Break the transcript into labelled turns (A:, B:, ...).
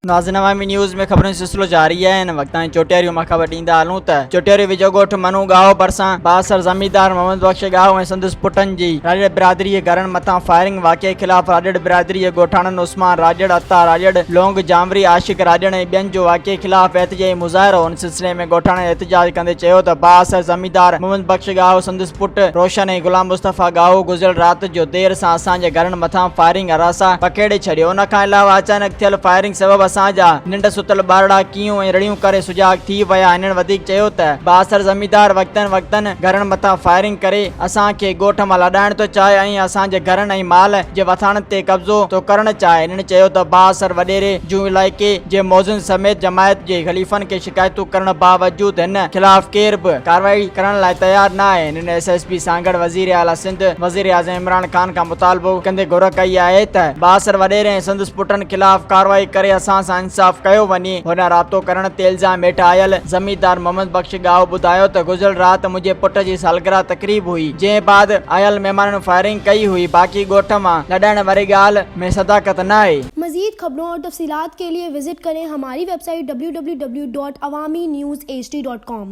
A: नाज़रीन अवामी न्यूज़ में खबरों सिलसिलो जारी है। इन वक्त चोटियारियों में खबर ॾींदा हलूं त चोटियारी विजो ॻोठ मनू गांव भरिसां बासर ज़मींदार मोहम्मद बख्श गांव ऐं संदसि पुटनि जी राजड़ बिरादरी घरनि मथां फायरिंग वाक़े ख़िलाफ़ राजड़ बिरादरी ॻोठाणनि उस्मान राजड़ अता राजड़ लोंग जामरी आशिक राजड़ ऐं ॿियनि जो वाक़े ख़िलाफ़ एहतजाजी मुज़ाहिरो। उन सिलसिले में ॻोठाणे एहतजाज कंदे चयो त बासर ज़मींदार मोहम्मद बख्श गांव संदसि पुट रोशन ऐं गुलाम मुस्तफ़ा गांव गुज़िरियल राति जो देर सां असांजे घरनि मथां फायरिंग अरासा पकेड़े छॾियो। उन खां अलावा अचानक थियल फायरिंग सबबि असांजा निंड सुतल ॿारड़ा कीअं ऐं रड़ियूं करे सुजाग थी विया। हिननि वधीक चयो त बासर ज़मींदार वक़्तनि घरनि मथां फायरिंग करे असांखे ॻोठ मां लॾाइण थो चाहे ऐं असांजे घरनि ऐं माल जे वथाणनि ते कब्ज़ो थो करणु चाहे। हिननि चयो त बासर वॾेरे जूं इलाइक़े जे मौज़ुनि समेत जमायत जे ख़लीफ़नि खे शिकायतूं करण बावजूद हिन ख़िलाफ़ केर बि कार्रवाई करण लाइ तयार न आहे। हिननि SSP सांगड़ वज़ीर आला सिंध वज़ीर आज़म इमरान ख़ान खां मुतालबो कंदे घुर कई आहे त बासर वॾेरे ऐं संदसि पुटनि ख़िलाफ़ कार्रवाई करे असां सां इंसाफ़ कयो वञे। हुन राब्तो करण ते इल्ज़ाम हेठि आयल ज़मींदार मोहम्मद बख्श गांव ॿुधायो त गुज़िरियल राति मुंहिंजे पुट जी सालगिरह तक़रीब हुई जंहिं बाद आयल महिमाननि फायरिंग कई हुई। बाक़ी ॻोठ मां लॾाइण वारी ॻाल्हि में सदाकत न आहे।
B: मज़ीद खबरों और तफसीलात के लिए विजिट करें हमारी वेबसाइट www.awamiNewsHD.com।